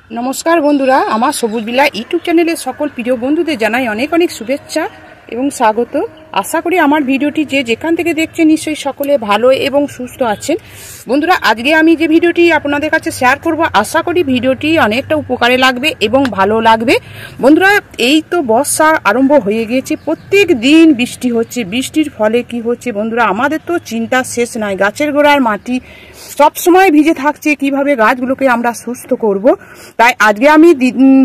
नमस्कार बंधुरा आमार सबुज बिला यूट्यूब चैनेले सकल प्रिय बंधुदेर जानाई अनेक अनेक शुभेच्छा एवं स्वागत। आशा करी आमार भिडियोटी जे जेखान थेके देखछेन निश्चयई सकले भालो एवं सुस्थ आछेन। बंधुरा आजके आमी जे भिडियोटी आपनादेर काछे शेयार करब आशा करी भिडियोटी अनेकटा उपकारे लागबे एवं भालो लागबे। बंधुरा एई तो बर्षा आरम्भ हये गेछे, प्रत्येक दिन बिस्टी होच्छे, बिस्टिर फले कि होच्छे बंधुरा आमादेर तो चिंता शेष नाई। गाछेर गोड़ार माटी सब समय भिजे थाकছে, কিভাবে গাছগুলোকে আমরা সুস্থ করব। তাই আজকে আমি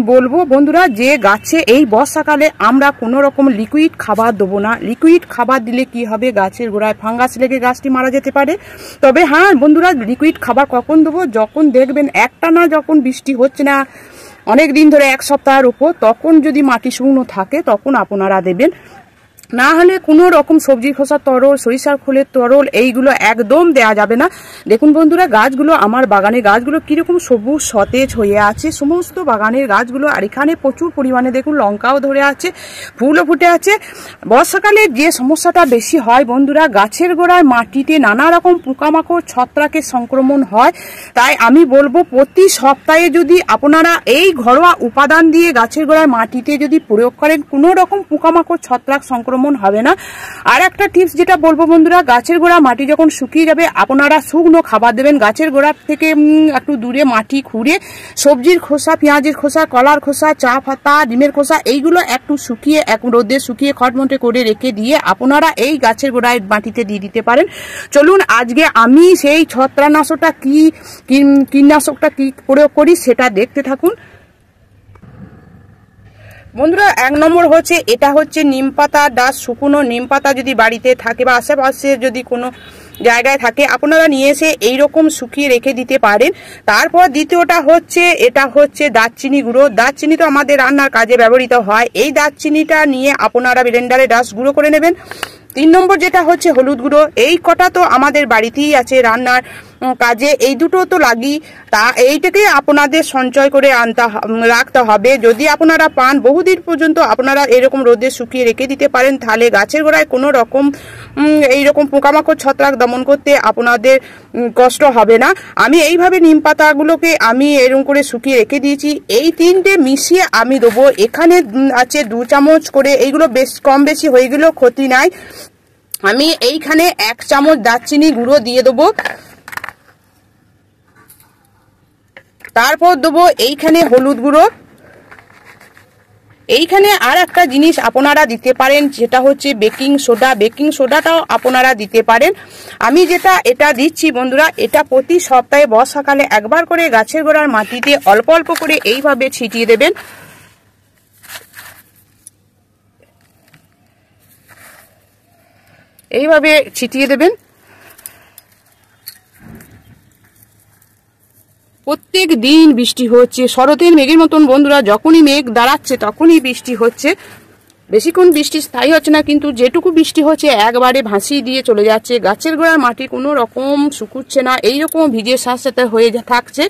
বলবো বন্ধুরা যে গাছে এই বর্ষাকালে আমরা কোনো রকম লিকুইড খাবার দেব না। লিকুইড খাবার দিলে কি হবে, গাছের গোড়ায় ফাঙ্গাস লেগে গাছটি মারা যেতে পারে। তবে হ্যাঁ বন্ধুরা, লিকুইড খাবার কখন দেবো, যখন দেখবেন একটানা যখন বৃষ্টি হচ্ছে না অনেক দিন ধরে, এক সপ্তাহের উপর, তখন যদি মাটি শুকনো থাকে তখন আপনারা দেবেন। না হলে কোনো রকম সবজির খোসা তরল, সরিষার খোলের তরল এইগুলো একদম দেয়া যাবে না। দেখুন বন্ধুরা, গাছগুলো আমার বাগানের গাছগুলো কিরকম সবুজ সতেজ হয়ে আছে, সমস্ত বাগানের গাছগুলো। আর এখানে প্রচুর পরিমাণে দেখুন লঙ্কাও ধরে আছে, ফুলও ফুটে আছে। বর্ষাকালে যে সমস্যাটা বেশি হয় বন্ধুরা, গাছের গোড়ায় মাটিতে নানা রকম পোকামাকড় ছত্রাকের সংক্রমণ হয়। তাই আমি বলবো প্রতি সপ্তাহে যদি আপনারা এই ঘরোয়া উপাদান দিয়ে গাছের গোড়ায় মাটিতে যদি প্রয়োগ করেন, কোনো রকম পোকামাকড় ছত্রাক সংক্রমণ হবে না। আর একটা টিপস যেটা বলবো বন্ধুরা, গাছের গোড়া মাটি যখন শুকিয়ে যাবে আপনারা শুকনো খাবার দেবেন। গাছের গোড়া থেকে একটু দূরে মাটি খুঁড়ে সবজির খোসা, পেঁয়াজের খোসা, কলার খোসা, চা পাতা, ডিমের খোসা এইগুলো একটু শুকিয়ে রোদে শুকিয়ে খটমটে করে রেখে দিয়ে আপনারা এই গাছের গোড়ায় মাটিতে দিয়ে দিতে পারেন। চলুন আজকে আমি সেই ছত্রাকনাশকটা কীটনাশকটা কি প্রয়োগ করি সেটা দেখতে থাকুন বন্ধুরা। এক নম্বর হচ্ছে, এটা হচ্ছে নিম পাতা ডাস, শুকনো নিম পাতা যদি বাড়িতে থাকে বা আশেপাশে যদি কোনো জায়গায় থাকে আপনারা নিয়ে এসে এইরকম শুকিয়ে রেখে দিতে পারেন। তারপর দ্বিতীয়টা হচ্ছে, এটা হচ্ছে দারচিনি গুঁড়ো। দারচিনি তো আমাদের রান্নার কাজে ব্যবহৃত হয়। এই দারচিনিটা নিয়ে আপনারা ব্লেন্ডারে ডাস গুঁড়ো করে নেবেন। 3 নম্বর যেটা হচ্ছে হলুদ গুঁড়ো। এই কটা তো আমাদের বাড়িতেই আছে রান্নার কাজে, এই দুটো তো লাগি। তা এইটাকে আপনাদের সঞ্চয় করে রাখতে হবে। যদি আপনারা পান বহুদিন পর্যন্ত আপনারা এরকম রোদে শুকিয়ে রেখে দিতে পারেন, তাহলে গাছের গোড়ায় কোনো রকম এইরকম পোকামাকড় ছত্রাক দমন করতে আপনাদের কষ্ট হবে না। আমি এইভাবে নিম পাতাগুলোকে আমি এরকম করে শুকিয়ে রেখে দিয়েছি। এই 3টে মিশিয়ে আমি দেবো। এখানে আছে 2 চামচ করে, এইগুলো বেশ কম বেশি হয়ে গেলেও ক্ষতি নাই। আমি এইখানে 1 চামচ দারচিনি গুঁড়ো দিয়ে দেবো। তারপর দেবো এইখানে হলুদ গুঁড়ো। এইখানে আর একটা জিনিস আপনারা দিতে পারেন, যেটা হচ্ছে বেকিং সোডা। বেকিং সোডাটাও আপনারা দিতে পারেন। আমি এটা দিচ্ছি বন্ধুরা, এটা প্রতি সপ্তাহে বর্ষাকালে একবার করে গাছের গোড়ার মাটিতে অল্প অল্প করে এইভাবে ছিটিয়ে দেবেন। এইভাবে ছিটিয়ে দেবেন। প্রত্যেক দিন বৃষ্টি হচ্ছে, শরতের মেঘের মতন বন্ধুরা, যখনই মেঘ দাঁড়াচ্ছে তখনই বৃষ্টি হচ্ছে। বেশিক্ষণ বৃষ্টি স্থায়ী হচ্ছে না, কিন্তু যেটুকু বৃষ্টি হচ্ছে একবারে ভাসিয়ে দিয়ে চলে যাচ্ছে। গাছের গোড়ার মাটি কোনো রকম শুকুচ্ছে না, এইরকম ভিজে সাথে হয়ে থাকছে।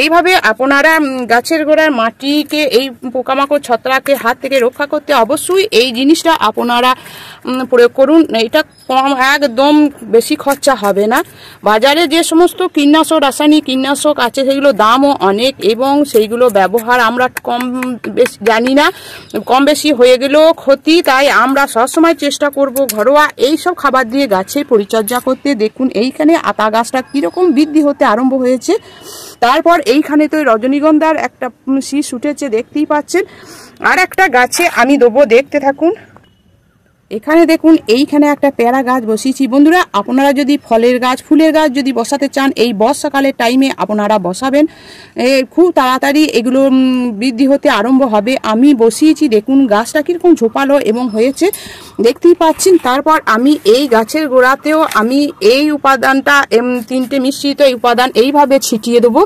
এইভাবে আপনারা গাছের গোড়ার মাটিকে এই পোকামাকড় ছত্রাকের হাত থেকে রক্ষা করতে অবশ্যই এই জিনিসটা আপনারা প্রয়োগ করুন। এটা একদম বেশি খরচা হবে না। বাজারে যে সমস্ত কীটনাশক, রাসায়নিক কীটনাশক আছে সেগুলো দামও অনেক, এবং সেইগুলো ব্যবহার আমরা কম বেশি জানি না, কম বেশি হয়ে গেলেও ক্ষতি। তাই আমরা সবসময় চেষ্টা করব ঘরোয়া এইসব খাবার দিয়ে গাছের পরিচর্যা করতে। দেখুন এইখানে আতা গাছটা কীরকম বৃদ্ধি হতে আরম্ভ হয়েছে। তারপর এইখানে তো রজনীগন্ধার একটা শীষ উঠেছে, দেখতেই পাচ্ছেন। আর একটা গাছে আমি দেবো, দেখতে থাকুন। এখানে দেখুন এইখানে একটা পেয়ারা গাছ বসিয়েছি বন্ধুরা। আপনারা যদি ফলের গাছ, ফুলের গাছ যদি বসাতে চান এই বর্ষাকালের টাইমে আপনারা বসাবেন, খুব তাড়াতাড়ি এগুলো বৃদ্ধি হতে আরম্ভ হবে। আমি বসিয়েছি, দেখুন গাছটা কীরকম ঝোপালো এবং হয়েছে, দেখতেই পাচ্ছেন। তারপর আমি এই গাছের গোড়াতেও আমি এই উপাদানটা 3টে মিশ্রিত এই উপাদান এইভাবে ছিটিয়ে দেবো।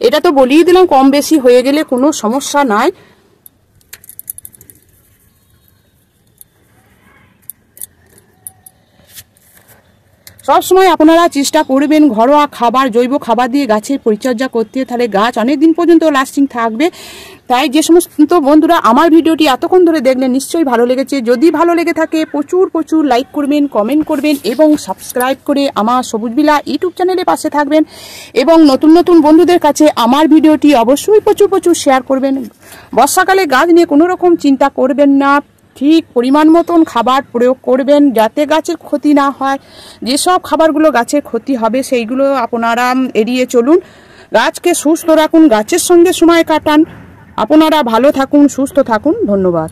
এটা তো বলিয়ে দিলাম কম বেশি হয়ে গেলে কোনো সমস্যা নাই। সবসময় আপনারা চেষ্টা করবেন ঘরোয়া খাবার, জৈব খাবার দিয়ে গাছের পরিচর্যা করতে, তাহলে গাছ অনেক দিন পর্যন্ত লাস্টিং থাকবে। তাই যে সমস্ত বন্ধুরা আমার ভিডিওটি এতক্ষণ ধরে দেখলেন নিশ্চয়ই ভালো লেগেছে। যদি ভালো লেগে থাকে প্রচুর প্রচুর লাইক করবেন, কমেন্ট করবেন এবং সাবস্ক্রাইব করে আমার সবুজ বিলা ইউটিউব চ্যানেলের পাশে থাকবেন এবং নতুন নতুন বন্ধুদের কাছে আমার ভিডিওটি অবশ্যই প্রচুর প্রচুর শেয়ার করবেন। বর্ষাকালে গাছ নিয়ে কোনো রকম চিন্তা করবেন না, ঠিক পরিমাণ মতন খাবার প্রয়োগ করবেন যাতে গাছের ক্ষতি না হয়। যেসব খাবারগুলো গাছের ক্ষতি হবে সেইগুলো আপনারা এড়িয়ে চলুন। গাছকে সুস্থ রাখুন, গাছের সঙ্গে সময় কাটান। আপনারা ভালো থাকুন, সুস্থ থাকুন। ধন্যবাদ।